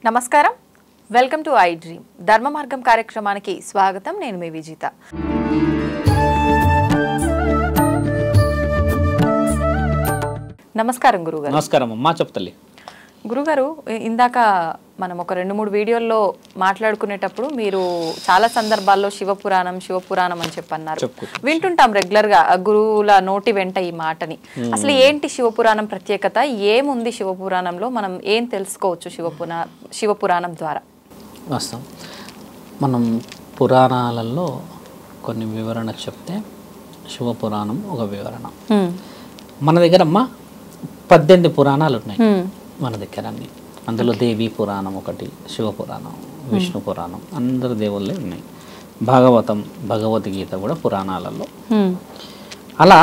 నమస్కారం, welcome to I dream ధర్మ మార్గం కార్యక్రమానికి స్వాగతం. నేను మీ విజిత. నమస్కారం గురుగారు. నమస్కారం అమ్మా, చెప్తల్లి. గురుగారు, ఇందాక మనం ఒక 2-3 వీడియోల్లో మాట్లాడుకునేటప్పుడు మీరు చాలా సందర్భాల్లో శివపురాణం అని చెప్పన్నారు. వింటుంటాం రెగ్యులర్ గా గురువుల నోటి వెంట ఈ మాటని. అసలు ఏంటి శివపురాణం ప్రత్యేకత? ఏముంది శివపురాణంలో? మనం ఏం తెలుసుకోవచ్చు శివపురాణం ద్వారా? వాస్తవం, మనం పురాణాలలో కొన్ని వివరణ చెప్తే శివపురాణం ఒక వివరణ. మన దగ్గర అమ్మ 18 పురాణాలు ఉన్నాయి మన దగ్గర అన్ని. అందులో దేవి పురాణం ఒకటి, శివపురాణం, విష్ణు పురాణం, అందరు దేవుళ్ళే ఉన్నాయి. భాగవతం, భగవద్గీత కూడా పురాణాలలో. అలా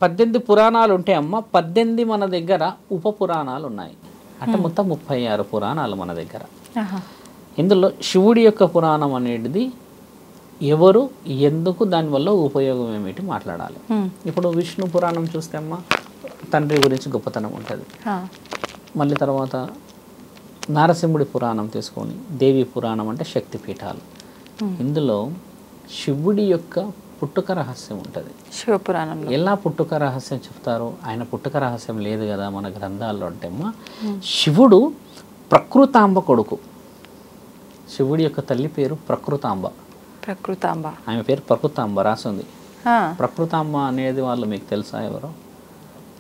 18 పురాణాలు ఉంటే అమ్మ 18 మన దగ్గర ఉప పురాణాలు ఉన్నాయి. అంటే మొత్తం 36 పురాణాలు మన దగ్గర. ఇందులో శివుడి యొక్క పురాణం అనేది ఎవరు, ఎందుకు, దానివల్ల ఉపయోగం ఏమిటి మాట్లాడాలి. ఇప్పుడు విష్ణు పురాణం చూస్తే అమ్మ తండ్రి గురించి గొప్పతనం ఉంటుంది. మళ్ళీ తర్వాత నారసింహుడి పురాణం తీసుకొని దేవి పురాణం అంటే శక్తిపీఠాలు. ఇందులో శివుడి యొక్క పుట్టుక రహస్యం ఉంటుంది శివపురాణంలో. ఎలా పుట్టుక రహస్యం చెప్తారు? ఆయన పుట్టుక రహస్యం లేదు కదా మన గ్రంథాల్లో. అంటే అమ్మ శివుడు ప్రకృతాంబ కొడుకు. శివుడి యొక్క తల్లి పేరు ప్రకృతాంబ. ఆమె పేరు ప్రకృతాంబ రాసింది. ప్రకృతాంబ అనేది వాళ్ళు మీకు తెలుసా ఎవరు?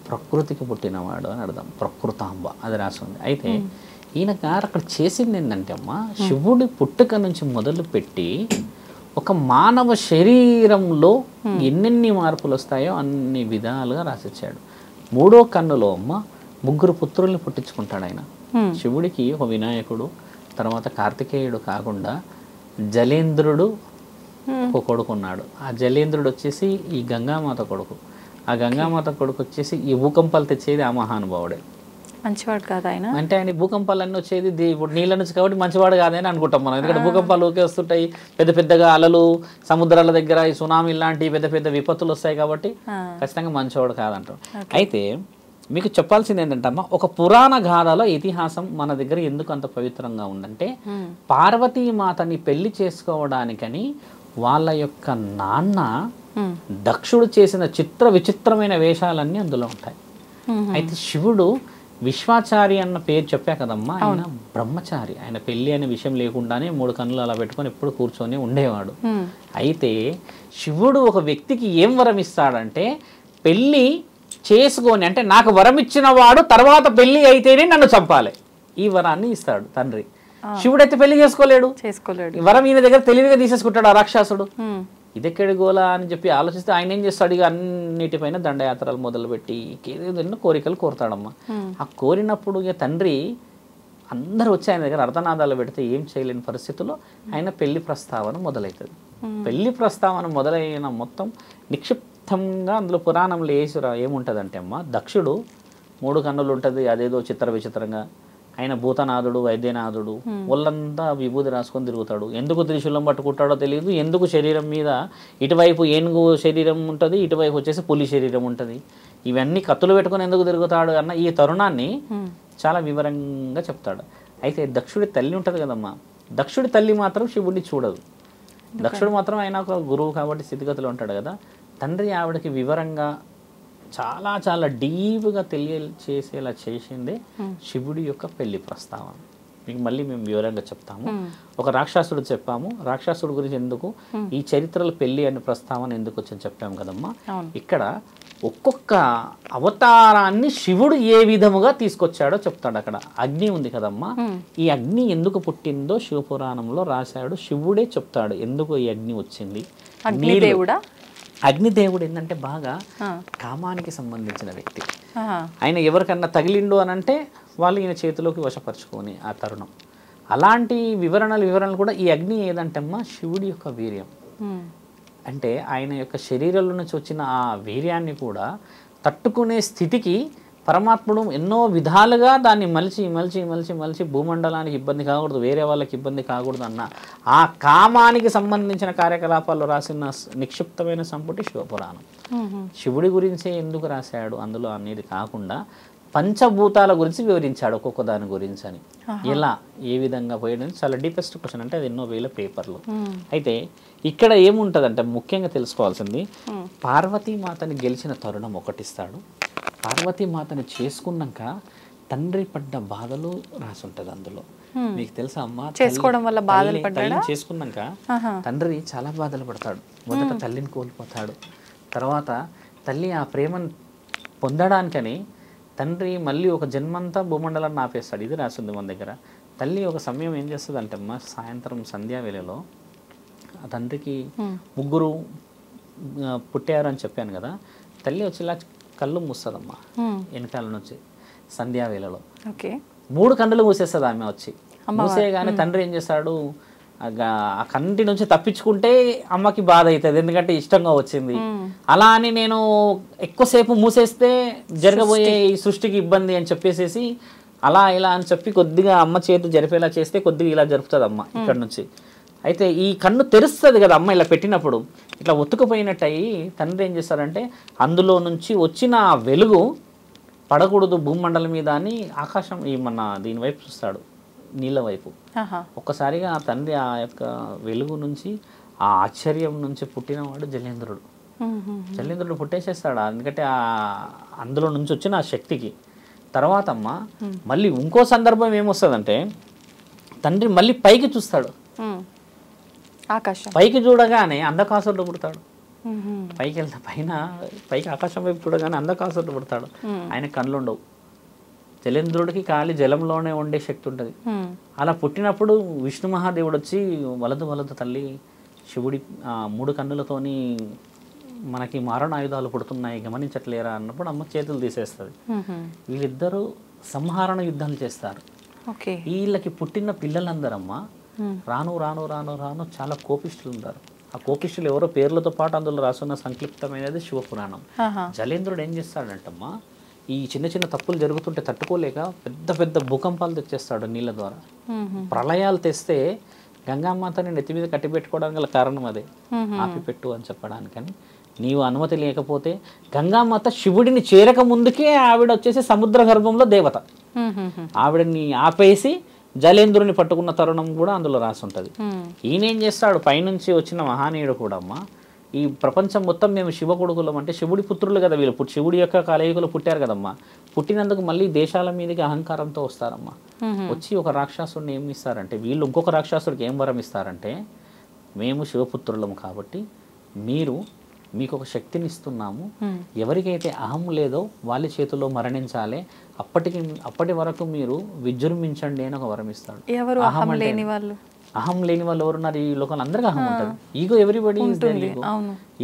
ప్రకృతికి పుట్టినవాడు అని అర్థం. ప్రకృతాంబ అది రాసింది. అయితే ఈయన గారు అక్కడ చేసింది ఏంటంటే అమ్మ శివుడి పుట్టుక నుంచి మొదలు పెట్టి ఒక మానవ శరీరంలో ఎన్నెన్ని మార్పులు వస్తాయో అన్ని విధాలుగా రాసిచ్చాడు. 3వ కన్నులో అమ్మ 3 పుత్రుల్ని పుట్టించుకుంటాడు ఆయన. శివుడికి ఒక వినాయకుడు, తర్వాత కార్తికేయుడు కాకుండా జలేంద్రుడు ఒక కొడుకు ఉన్నాడు. ఆ జలేంద్రుడు వచ్చేసి ఈ గంగామాత కొడుకు. ఆ గంగామాత కొడుకు వచ్చేసి ఈ భూకంపాలు తెచ్చేది ఆ మహానుభావుడే. మంచివాడు కాదు ఆయన. అంటే ఆయన భూకంపాలన్నీ వచ్చేది ఇప్పుడు నీళ్ళ నుంచి కాబట్టి మంచివాడు కాదని అనుకుంటాం మనం. ఎందుకంటే భూకంపాలు ఊకే వస్తుంటాయి, పెద్ద పెద్దగా అలలు, సముద్రాల దగ్గర ఈ సునామీ లాంటి పెద్ద పెద్ద విపత్తులు వస్తాయి కాబట్టి ఖచ్చితంగా మంచివాడు కాదంటాం. అయితే మీకు చెప్పాల్సింది ఏంటంటే అమ్మ ఒక పురాణ గాథలో ఇతిహాసం మన దగ్గర ఎందుకు అంత పవిత్రంగా ఉందంటే పార్వతీమాతని పెళ్లి చేసుకోవడానికని వాళ్ళ యొక్క నాన్న దక్షుడు చేసిన విచిత్రమైన వేషాలన్నీ అందులో ఉంటాయి. అయితే శివుడు విశ్వాచారి అన్న పేరు చెప్పా కదమ్మా, ఆయన బ్రహ్మచారి. ఆయన పెళ్లి అనే విషయం లేకుండానే 3 కన్నులు అలా పెట్టుకొని ఎప్పుడు కూర్చొని ఉండేవాడు. అయితే శివుడు ఒక వ్యక్తికి ఏం వరం ఇస్తాడంటే పెళ్లి చేసుకొని, అంటే నాకు వరం ఇచ్చిన వాడు తర్వాత పెళ్లి అయితేనే నన్ను చంపాలి, ఈ వరాన్ని ఇస్తాడు తండ్రి. శివుడైతే పెళ్లి చేసుకోలేడు. వరం ఈయన దగ్గర తెలివిగా తీసేసుకుంటాడు ఆ రాక్షసుడు. ఇదెక్కడి గోలా అని చెప్పి ఆలోచిస్తే ఆయన ఏం చేస్తాడు, ఇక అన్నిటిపైన దండయాత్రలు మొదలుపెట్టి ఏదైనా కోరికలు కోరుతాడమ్మా. ఆ కోరినప్పుడు ఇక తండ్రి అందరూ వచ్చి ఆయన దగ్గర అర్ధనాదాలు పెడితే ఏం చేయలేని పరిస్థితుల్లో ఆయన పెళ్లి ప్రస్తావన మొదలవుతుంది. పెళ్లి ప్రస్తావన మొదలైన మొత్తం నిక్షిప్తంగా అందులో పురాణంలో ఏముంటుందంటే అమ్మ దక్షుడు 3 కన్నులు ఉంటుంది, అదేదో విచిత్రంగా. ఆయన భూతనాథుడు, వైద్యనాథుడు, ఒళ్ళంతా విభూతి రాసుకొని తిరుగుతాడు. ఎందుకు త్రిశూలం పట్టుకుంటాడో తెలియదు. ఎందుకు శరీరం మీద ఇటువైపు ఏనుగు శరీరం ఉంటుంది, ఇటువైపు వచ్చేసి పులి శరీరం ఉంటుంది, ఇవన్నీ కత్తులు పెట్టుకొని ఎందుకు తిరుగుతాడు అన్న ఈ తరుణాన్ని చాలా వివరంగా చెప్తాడు. అయితే దక్షుడి తల్లి ఉంటుంది కదమ్మా, దక్షుడి తల్లి మాత్రం శివుడిని చూడదు. దక్షుడు మాత్రం ఆయన ఒక గురువు కాబట్టి స్థితిగతిలో ఉంటాడు కదా. తండ్రి ఆవిడకి వివరంగా చాలా చాలా డీప్గా తెలియచేసేలా చేసిందే శివుడి యొక్క పెళ్లి ప్రస్తావన. మీకు మళ్ళీ మేము వివరంగా చెప్తాము. ఒక రాక్షసుడు చెప్పాము, రాక్షసుడు గురించి ఎందుకు ఈ చరిత్రలో పెళ్లి అనే ప్రస్తావన ఎందుకు వచ్చని చెప్పాము కదమ్మా. ఇక్కడ ఒక్కొక్క అవతారాన్ని శివుడు ఏ విధముగా తీసుకొచ్చాడో చెప్తాడు. అక్కడ అగ్ని ఉంది కదమ్మా, ఈ అగ్ని ఎందుకు పుట్టిందో శివపురాణంలో రాశాడు. శివుడే చెప్తాడు ఎందుకు ఈ అగ్ని వచ్చింది. అగ్నిదేవుడు ఏంటంటే బాగా కామానికి సంబంధించిన వ్యక్తి. ఆయన ఎవరికన్నా తగిలిండు అని అంటే వాళ్ళు ఈయన చేతిలోకి వశపరుచుకొని ఆ తరుణం. అలాంటి వివరణలు కూడా ఈ అగ్ని ఏదంటే అమ్మా శివుడి యొక్క వీర్యం. అంటే ఆయన యొక్క శరీరంలో నుంచి వచ్చిన ఆ వీర్యాన్ని కూడా తట్టుకునే స్థితికి పరమాత్ముడు ఎన్నో విధాలుగా దాన్ని మలిచి భూమండలానికి ఇబ్బంది కాకూడదు, వేరే వాళ్ళకి ఇబ్బంది కాకూడదు అన్న ఆ కామానికి సంబంధించిన కార్యకలాపాలు రాసిన నిక్షిప్తమైన సంపుటి శివపురాణం. శివుడి గురించే ఎందుకు రాశాడు అందులో అనేది కాకుండా పంచభూతాల గురించి వివరించాడు ఒక్కొక్క దాని గురించి అని. ఎలా ఏ విధంగా పోయడం చాలా డీపెస్ట్ క్వశ్చన్, అంటే అది ఎన్నో వేల పేపర్లు. అయితే ఇక్కడ ఏముంటుందంటే ముఖ్యంగా తెలుసుకోవాల్సింది, పార్వతీమాతని గెలిచిన తరుణం ఒకటిస్తాడు. పార్వతీమాతని చేసుకున్నాక తండ్రి పడ్డ బాధలు రాసి ఉంటుంది అందులో. మీకు తెలుసా అమ్మ, చేసుకోవడం వల్ల బాధలు పడ్డాడా? చేసుకున్నాక తండ్రి చాలా బాధలు పడతాడు. మొదట తల్లిని కోల్పోతాడు, తర్వాత తల్లి ఆ ప్రేమను పొందడానికని తండ్రి మళ్ళీ ఒక జన్మంతా భూమండలాన్ని ఆపేస్తాడు. ఇది రాసింది మన దగ్గర. తల్లి ఒక సమయం ఏం చేస్తుంది అంటే అమ్మ, సాయంత్రం సంధ్యా వేళలో ఆ తండ్రికి ముగ్గురు పుట్టారు అని చెప్పాను కదా, తల్లి వచ్చి ఇలా కళ్ళు మూస్తుందమ్మా వెనకాల నుంచి సంధ్యా వేళలో. 3 కన్నులు మూసేస్తుంది ఆమె వచ్చి. మూసేయగానే తండ్రి ఏం చేస్తాడు, ఆ కంటి నుంచి తప్పించుకుంటే అమ్మకి బాధ అవుతుంది, ఎందుకంటే ఇష్టంగా వచ్చింది. అలా అని నేను ఎక్కువసేపు మూసేస్తే జరగబోయే ఈ సృష్టికి ఇబ్బంది అని చెప్పేసేసి అలా ఇలా అని చెప్పి కొద్దిగా అమ్మ చేతి జరిపేలా చేస్తే కొద్దిగా ఇలా జరుపుతుంది అమ్మ ఇక్కడ నుంచి. అయితే ఈ కన్ను తెరుస్తుంది కదా అమ్మ, ఇలా పెట్టినప్పుడు ఇట్లా ఒత్తుకుపోయినట్టు అయ్యి తండ్రి ఏం చేస్తాడంటే అందులో నుంచి వచ్చిన వెలుగు పడకూడదు భూమండలం మీద అని ఆకాశం ఈ మన దీని వైపు చూస్తాడు, నీళ్ళ వైపు. ఒక్కసారిగా ఆ తండ్రి ఆ యొక్క వెలుగు నుంచి ఆ ఆశ్చర్యం నుంచి పుట్టినవాడు జలేంద్రుడు. జలేంద్రుడు పుట్టేసేస్తాడు, ఎందుకంటే అందులో నుంచి వచ్చిన ఆ శక్తికి. తర్వాత అమ్మ మళ్ళీ ఇంకో సందర్భం ఏమొస్తుందంటే తండ్రి మళ్ళీ పైకి చూస్తాడు, పైకి చూడగానే అంధకాసురుడు పుడతాడు. పైకి వెళ్తా పైకి ఆకాశం వైపు చూడగానే అంధకాసురుడు పుడతాడు. ఆయన కళ్ళు ఉండవు. జలేంద్రుడికి ఖాళీ జలంలోనే ఉండే శక్తి ఉంటుంది. అలా పుట్టినప్పుడు విష్ణు మహాదేవుడు వచ్చి వలదు తల్లి శివుడి 3 కన్నులతోని మనకి మారణాయుధాలు పుడుతున్నాయి గమనించట్లేరా అన్నప్పుడు అమ్మ చేతులు తీసేస్తుంది. వీళ్ళిద్దరూ సంహరణ యుద్ధాలు చేస్తారు. వీళ్ళకి పుట్టిన పిల్లలందరమ్మా రాను రాను రాను రాను చాలా కోపిష్ఠులు ఉంటారు. ఆ కోపిష్ఠులు ఎవరో పేర్లతో పాటు అందులో రాసున్న సంక్లిప్తమైనది శివపురాణం. జలేంద్రుడు ఏం చేస్తాడంటమ్మా, ఈ చిన్న చిన్న తప్పులు జరుగుతుంటే తట్టుకోలేక పెద్ద పెద్ద భూకంపాలు తెచ్చేస్తాడు నీళ్ళ ద్వారా. ప్రళయాలు తెస్తే గంగామాతని నెత్తి మీద కట్టిపెట్టుకోవడానికి గల కారణం అదే, ఆపిపెట్టు అని చెప్పడానికని. నీవు అనుమతి లేకపోతే గంగామాత శివుడిని చేరక ముందుకే ఆవిడ వచ్చేసి సముద్ర గర్భంలో దేవత, ఆవిడని ఆపేసి జలేంద్రుని పట్టుకున్న తరుణం కూడా అందులో రాసి ఉంటుంది. ఈయనేం చేస్తాడు, పైనుంచి వచ్చిన మహానీయుడు కూడా అమ్మ, ఈ ప్రపంచం మొత్తం మేము శివ కొడుకులం అంటే శివుడి పుత్రులు కదా వీళ్ళు, శివుడి యొక్క కలయికలు పుట్టారు కదమ్మా. పుట్టినందుకు మళ్ళీ దేశాల మీదకి అహంకారంతో వస్తారమ్మా. వచ్చి ఒక రాక్షసుడిని ఏమి ఇస్తారంటే, వీళ్ళు ఇంకొక రాక్షసుడికి ఏం వరం ఇస్తారంటే, మేము శివపుత్రులం కాబట్టి మీకు ఒక శక్తిని ఇస్తున్నాము, ఎవరికైతే అహం లేదో వాళ్ళ చేతిలో మరణించాలి, అప్పటి వరకు మీరు విజృంభించండి అని ఒక వరం ఇస్తాడు. అహం లేని వాళ్ళు ఎవరున్నారు ఈ లోకంలో? అందరికీ అహం ఉంటుంది. ఈగో ఎవ్రీబడి,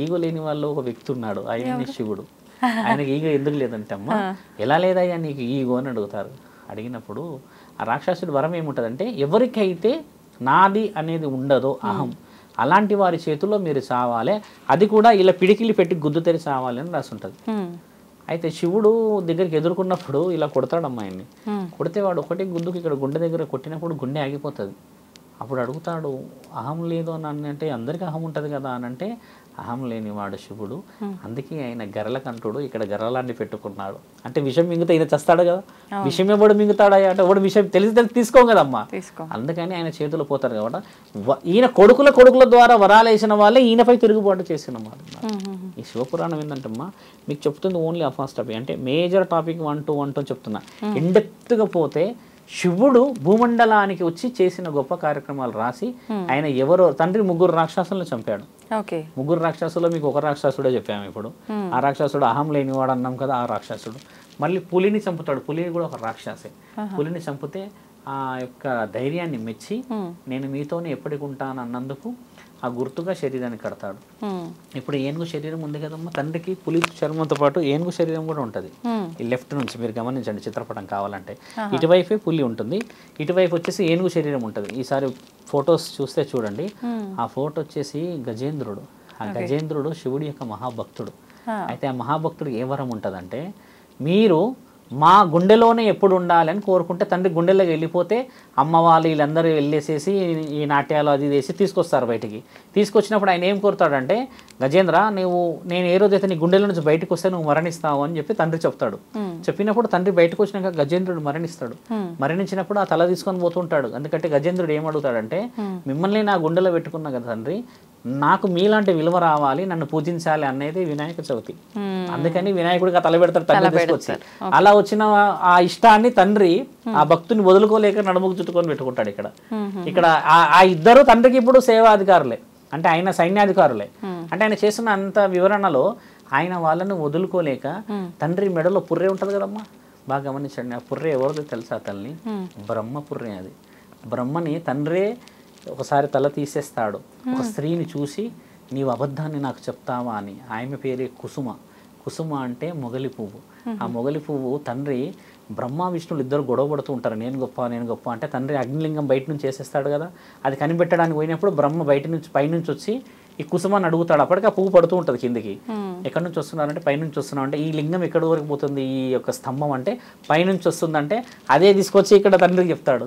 ఈగో లేని వాళ్ళు ఒక వ్యక్తి ఉన్నాడు, ఆయన శివుడు. ఆయనకి ఈగో ఎందుకు లేదంటే అమ్మ, ఎలా లేదయ్యా నీకు ఈగో అని అడుగుతారు. అడిగినప్పుడు ఆ రాక్షసుడి వరం ఏముంటుందంటే, ఎవరికైతే నాది అనేది ఉండదో అహం, అలాంటి వారి చేతుల్లో మీరు చావాలి, అది కూడా ఇలా పిడికిలి పెట్టి గుద్దు తెరి చావాలి అని రాసి ఉంటుంది. అయితే శివుడు దగ్గరికి ఎదుర్కొన్నప్పుడు ఇలా కొడతాడు అమ్మాయిని. కొడితే వాడు ఒకటి గుద్దుకు ఇక్కడ గుండె దగ్గర కొట్టినప్పుడు గుండె ఆగిపోతుంది. అప్పుడు అడుగుతాడు, అహం లేదు అని అంటే అందరికీ అహం ఉంటుంది కదా అని అంటే, అహం లేనివాడు శివుడు, అందుకే ఆయన గరలకంటుడు ఇక్కడ గరలాన్ని పెట్టుకున్నాడు. అంటే విషం మింగితే ఈయన చస్తాడు కదా, విషం ఎవడు మింగుతాడా అంటే వాడు విషయం తెలిసి తీసుకోం కదమ్మా, అందుకని ఆయన చేతులు పోతారు కాబట్టి ఈయన కొడుకుల ద్వారా వరాలు వేసిన వాళ్ళే ఈయనపై తిరుగుబాటు చేసిన వాళ్ళు. ఈ శివపురాణం ఏంటంటమ్మా మీకు చెప్తుంది ఓన్లీ ఆ ఫస్ట్ టాపిక్, అంటే మేజర్ టాపిక్ 1 to 1 చెప్తున్నా. ఇండెప్త్గా పోతే శివుడు భూమండలానికి వచ్చి చేసిన గొప్ప కార్యక్రమాలు రాసి, ఆయన ఎవరో తండ్రి 3 రాక్షసులను చంపాడు. 3 రాక్షసుల్లో మీకు ఒక రాక్షసుడే చెప్పాము ఇప్పుడు. ఆ రాక్షసుడు అహం లేనివాడు అన్నాం కదా, ఆ రాక్షసుడు. మళ్ళీ పులిని చంపుతాడు, పులిని కూడా ఒక రాక్షసే. పులిని చంపితే ఆ యొక్క ధైర్యాన్ని మెచ్చి నేను మీతోనే ఎప్పటికి ఉంటాను అన్నందుకు ఆ గుర్తుగా శరీరాన్ని కడతాడు. ఇప్పుడు ఏనుగు శరీరం ఉంది కదమ్మా, తండ్రికి పులి చర్మంతో పాటు ఏనుగు శరీరం కూడా ఉంటుంది. ఈ లెఫ్ట్ నుంచి మీరు గమనించండి చిత్రపటం కావాలంటే, ఇటువైపే పులి ఉంటుంది, ఇటువైపు వచ్చేసి ఏనుగు శరీరం ఉంటుంది. ఈసారి ఫొటోస్ చూస్తే చూడండి, ఆ ఫోటో వచ్చేసి గజేంద్రుడు. ఆ గజేంద్రుడు శివుడి యొక్క మహాభక్తుడు. అయితే ఆ మహాభక్తుడు ఏ వరం ఉంటుందంటే, మీరు మా గుండెలోనే ఎప్పుడు ఉండాలని కోరుకుంటే తండ్రి గుండెలోకి వెళ్ళిపోతే అమ్మ వాళ్ళు వీళ్ళందరూ వెళ్ళేసేసి ఈ నాట్యాలు అది వేసి తీసుకొస్తారు బయటికి. తీసుకొచ్చినప్పుడు ఆయన ఏం కోరుతాడంటే, గజేంద్ర నేను ఏ రోజైతే నీ గుండెల నుంచి బయటకు వస్తే నువ్వు మరణిస్తావు అని చెప్పి తండ్రి చెప్తాడు. చెప్పినప్పుడు తండ్రి బయటకు వచ్చినాక గజేంద్రుడు మరణిస్తాడు. మరణించినప్పుడు ఆ తల తీసుకొని పోతుంటాడు. ఎందుకంటే గజేంద్రుడు ఏమడుగుతాడంటే, మిమ్మల్ని నా గుండెలో పెట్టుకున్నా కదా తండ్రి, నాకు మీలాంటి విలువ రావాలి, నన్ను పూజించాలి అనేది వినాయక చవితి. అందుకని వినాయకుడికి తల పెడతాడు తండ్రి తీసుకొచ్చి. అలా వచ్చిన ఆ ఇష్టాన్ని తండ్రి ఆ భక్తుని వదులుకోలేక నడుముకు చుట్టుకొని పెట్టుకుంటాడు. ఇక్కడ ఆ ఇద్దరు తండ్రికి ఇప్పుడు సేవాధికారులే, అంటే ఆయన సైన్యాధికారులే. అంటే ఆయన చేసిన అంత వివరణలో ఆయన వాళ్ళని వదులుకోలేక తండ్రి మెడలో పుర్రె ఉంటుంది కదమ్మా, బాగా గమనించండి. ఆ పుర్రె ఎవరిదో తెలుసా తల్లి? బ్రహ్మ పుర్రె. అది బ్రహ్మని తండ్రే ఒకసారి తల తీసేస్తాడు. ఒక స్త్రీని చూసి నీవు అబద్ధాన్ని నాకు చెప్తావా అని. ఆమె పేరే కుసుమ. కుసుమ అంటే మొగలి పువ్వు. ఆ మొగలి పువ్వు తండ్రి బ్రహ్మ విష్ణువులు ఇద్దరు గొడవ పడుతూ ఉంటారు, నేను గొప్ప అంటే తండ్రి అగ్నిలింగం బయట నుంచి చేసేస్తాడు కదా. అది కనిపెట్టడానికి పోయినప్పుడు బ్రహ్మ పైనుంచి వచ్చి ఈ కుసుమాన్ని అడుగుతాడు. అప్పటికి ఆ పువ్వు పడుతూ ఉంటుంది కిందికి. ఎక్కడి నుంచి వస్తున్నారంటే పైనుంచి వస్తున్నాం అంటే, ఈ లింగం ఎక్కడి వరకు పోతుంది ఈ యొక్క స్తంభం అంటే పైనుంచి వస్తుందంటే అదే తీసుకొచ్చి ఇక్కడ తండ్రికి చెప్తాడు.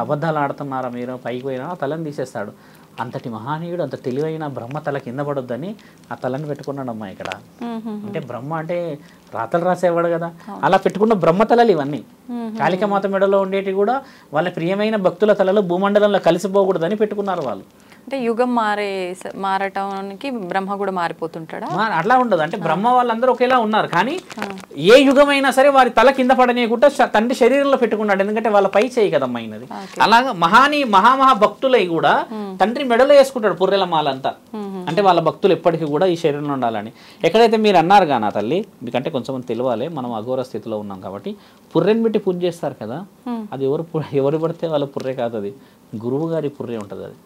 అబద్ధాలు ఆడుతున్నారా మీరు, పైకి పోయినా తలని తీసేస్తాడు. అంతటి మహానీయుడు, అంత తెలివైన బ్రహ్మ తల కింద పడొద్దని ఆ తలని పెట్టుకున్నాడమ్మా ఇక్కడ. అంటే బ్రహ్మ అంటే రాతలు రాసేవాడు కదా, అలా పెట్టుకున్న బ్రహ్మ తలలు ఇవన్నీ. కాళికామాత మెడలో ఉండేటి కూడా వాళ్ళ ప్రియమైన భక్తుల తలలు భూమండలంలో కలిసిపోకూడదని పెట్టుకున్నారు వాళ్ళు. అంటే యుగం మారటానికి బ్రహ్మ కూడా మారిపోతుంటాడా? అట్లా ఉండదు. అంటే బ్రహ్మ వాళ్ళందరూ ఒకేలా ఉన్నారు, కానీ ఏ యుగమైనా సరే వారి తల కింద పడనీయకుండా తండ్రి శరీరంలో పెట్టుకున్నాడు. ఎందుకంటే వాళ్ళ పై చేయి కదమ్మా అయినది. అలాగా మహా భక్తులై కూడా తండ్రి మెడలో వేసుకుంటాడు పుర్రెల మాలంతా. అంటే వాళ్ళ భక్తులు ఎప్పటికీ కూడా ఈ శరీరంలో ఉండాలని. ఎక్కడైతే మీరు అన్నారు కానీ తల్లి, మీకంటే కొంచెం తెలియాలి, మనం అఘోర స్థితిలో ఉన్నాం కాబట్టి పుర్రెని పెట్టి పూజ చేస్తారు కదా, అది ఎవరు పడితే వాళ్ళ పుర్రె కాదు, అది గురువు గారి పుర్రె ఉంటుంది. అది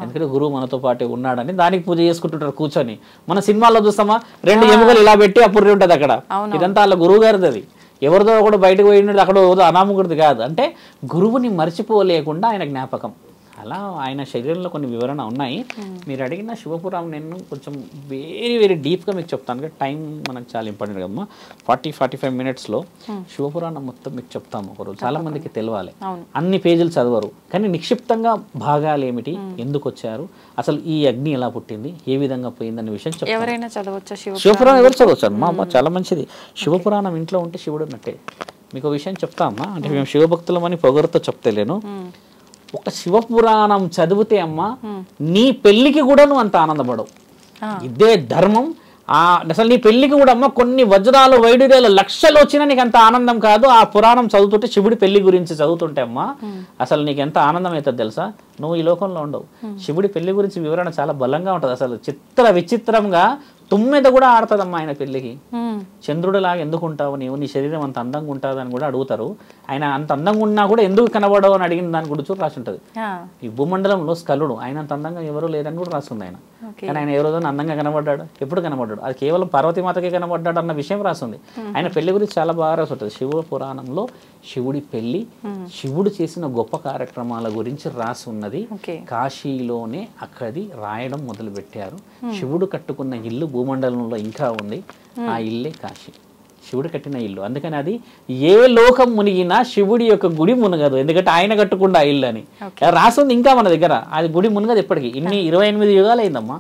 ఎందుకంటే గురువు మనతో పాటు ఉన్నాడని దానికి పూజ చేసుకుంటుంటారు కూర్చొని. మన సినిమాల్లో చూస్తామా, 2 ఎముకలు ఇలా పెట్టి ఆ పుర్రె ఉంటుంది అక్కడ. ఇదంతా వాళ్ళ గురువు గారిది. అది ఎవరిదో కూడా బయటకు పోయినది అక్కడ అనామకుడిది కాదు. అంటే గురువుని మర్చిపోలేకుండా ఆయన జ్ఞాపకం. అలా ఆయన శరీరంలో కొన్ని వివరణ ఉన్నాయి. మీరు అడిగిన శివపురాణం నేను కొంచెం వెరీ డీప్గా మీకు చెప్తాను. టైం మనకు చాలా ఇంపార్టెంట్ కదమ్మా. 40-45 మినిట్స్లో శివపురాణం మొత్తం మీకు చెప్తాము ఒకరోజు. చాలా మందికి తెలియాలి, అన్ని పేజీలు చదవరు, కానీ నిక్షిప్తంగా భాగాలు ఏమిటి, ఎందుకు వచ్చారు, అసలు ఈ అగ్ని ఎలా పుట్టింది, ఏ విధంగా పోయిందనే విషయం చెప్తాను. ఎవరైనా చదవచ్చా శివపురాణం? ఎవరు చదవచ్చు అమ్మా, చాలా మంచిది. శివపురాణం ఇంట్లో ఉంటే శివుడు ఉన్నట్టే. మీకు విషయం చెప్తామా, అంటే మేము శివభక్తులమని పొగరుతో చెప్తలేను. ఒక శివపురాణం చదివితే అమ్మా నీ పెళ్లికి కూడా నువ్వు అంత ఆనందపడవు. ఇదే ధర్మం. అసలు నీ పెళ్లికి కూడా అమ్మ కొన్ని వజ్రాలు వైడూర్యాలు లక్షలు వచ్చినా నీకు అంత ఆనందం కాదు. ఆ పురాణం చదువుతుంటే, శివుడి పెళ్లి గురించి చదువుతుంటే అమ్మా అసలు నీకు ఎంత ఆనందం అవుతుంది తెలుసా? నువ్వు ఈ లోకంలో ఉండవు. శివుడి పెళ్లి గురించి వివరణ చాలా బలంగా ఉంటుంది. అసలు విచిత్రంగా తుమ్మెద కూడా ఆడుతుందమ్మా ఆయన పెళ్లికి. చంద్రుడిలాగా ఎందుకు ఉంటావు నీవు, నీ శరీరం అంత అందంగా ఉంటుంది అని కూడా అడుగుతారు. ఆయన అంత అందంగా ఉన్నా కూడా ఎందుకు కనబడవు అని అడిగిన దాని గురించి రాసి ఉంటుంది. ఈ భూమండలంలో స్కలుడు, ఆయన అంత అందంగా ఎవరు లేదని కూడా రాస్తుంది ఆయన. కానీ ఆయన ఏ రోజు అందంగా కనబడ్డాడు, ఎప్పుడు కనబడ్డాడు, అది కేవలం పార్వతీమాతకే కనబడ్డాడు అన్న విషయం రాస్తుంది. ఆయన పెళ్లి గురించి చాలా బాగా రాసి ఉంటుంది. శివ పురాణంలో శివుడి పెళ్లి, శివుడు చేసిన గొప్ప కార్యక్రమాల గురించి రాసి ఉన్నది. కాశీలోనే అక్కడి రాయడం మొదలు పెట్టారు. శివుడు కట్టుకున్న ఇల్లు భూమండలంలో ఇంకా ఉంది. ఆ ఇల్లే కాశీ, శివుడు కట్టిన ఇల్లు. అందుకని అది ఏ లోకం మునిగినా శివుడి యొక్క గుడి మునగదు, ఎందుకంటే ఆయన కట్టుకున్న ఆ ఇల్లు అని రాసింది ఇంకా మన దగ్గర. అది గుడి మునగదు ఎప్పటికీ. 28 యుగాలు అయిందమ్మా.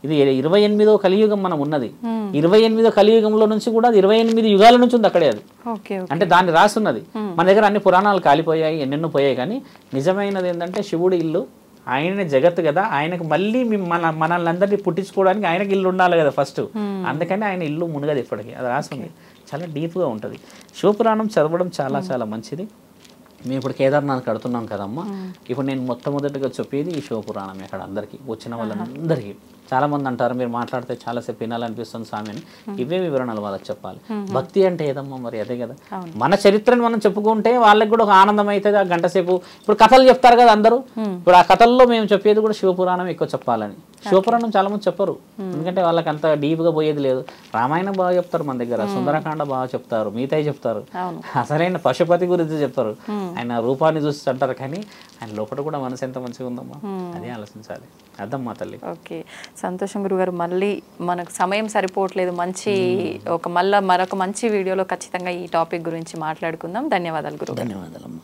ఇది 28వ కలియుగం మనం ఉన్నది. 28వ కలియుగంలో నుంచి కూడా 28 యుగాల నుంచి ఉంది అక్కడే. అది అంటే దాన్ని రాసున్నది. మన దగ్గర అన్ని పురాణాలు కాలిపోయాయి, ఎన్నెన్నో పోయాయి, కానీ నిజమైనది ఏంటంటే శివుడి ఇల్లు. ఆయననే జగత్తు కదా, ఆయనకు మళ్ళీ మనల్ని అందరినీ పుట్టించుకోవడానికి ఆయనకి ఇల్లు ఉండాలి కదా ఫస్ట్. అందుకని ఆయన ఇల్లు మునగదు ఎప్పటికీ. అది రాస్తుంది, చాలా డీప్గా ఉంటుంది. శివపురాణం చదవడం చాలా చాలా మంచిది. మేము ఇప్పుడు కేదార్నాథ్ కడుతున్నాం కదమ్మా. ఇప్పుడు నేను మొట్టమొదటిగా చెప్పేది ఈ శివపురాణం. అక్కడ అందరికీ వచ్చిన వాళ్ళందరికీ చాలామంది అంటారు మీరు మాట్లాడితే చాలాసేపు వినాలనిపిస్తుంది స్వామి అని. ఇవే వివరణలు వాళ్ళకి చెప్పాలి. భక్తి అంటే ఏదమ్మా మరి అదే కదా. మన చరిత్రను మనం చెప్పుకుంటే వాళ్ళకి కూడా ఒక ఆనందం అవుతుంది. ఆ గంట సేపు ఇప్పుడు కథలు చెప్తారు కదా అందరూ. ఇప్పుడు ఆ కథల్లో మేము చెప్పేది కూడా శివపురాణం ఎక్కువ చెప్పాలని. శివపురాణం చాలా మంది చెప్పరు, ఎందుకంటే వాళ్ళకి అంత డీప్గా పోయేది లేదు. రామాయణం బాగా చెప్తారు మన దగ్గర, సుందరకాండ బాగా చెప్తారు, మిగతాయి చెప్తారు, అసలైన పశుపతి గురించి చెప్తారు. ఆయన రూపాన్ని చూసి అంటారు, కానీ ఆయన లోపల కూడా మనసు ఎంత మంచిగా ఉందమ్మా, అదే ఆలోచించాలి. అదమ్మా తల్లి. ఓకే, సంతోషం గురుగారు. మళ్ళీ మనకు సమయం సరిపోవట్లేదు. మరొక మంచి వీడియోలో ఖచ్చితంగా ఈ టాపిక్ గురించి మాట్లాడుకుందాం. ధన్యవాదాలు గురుగారు. ధన్యవాదాలమ్మా.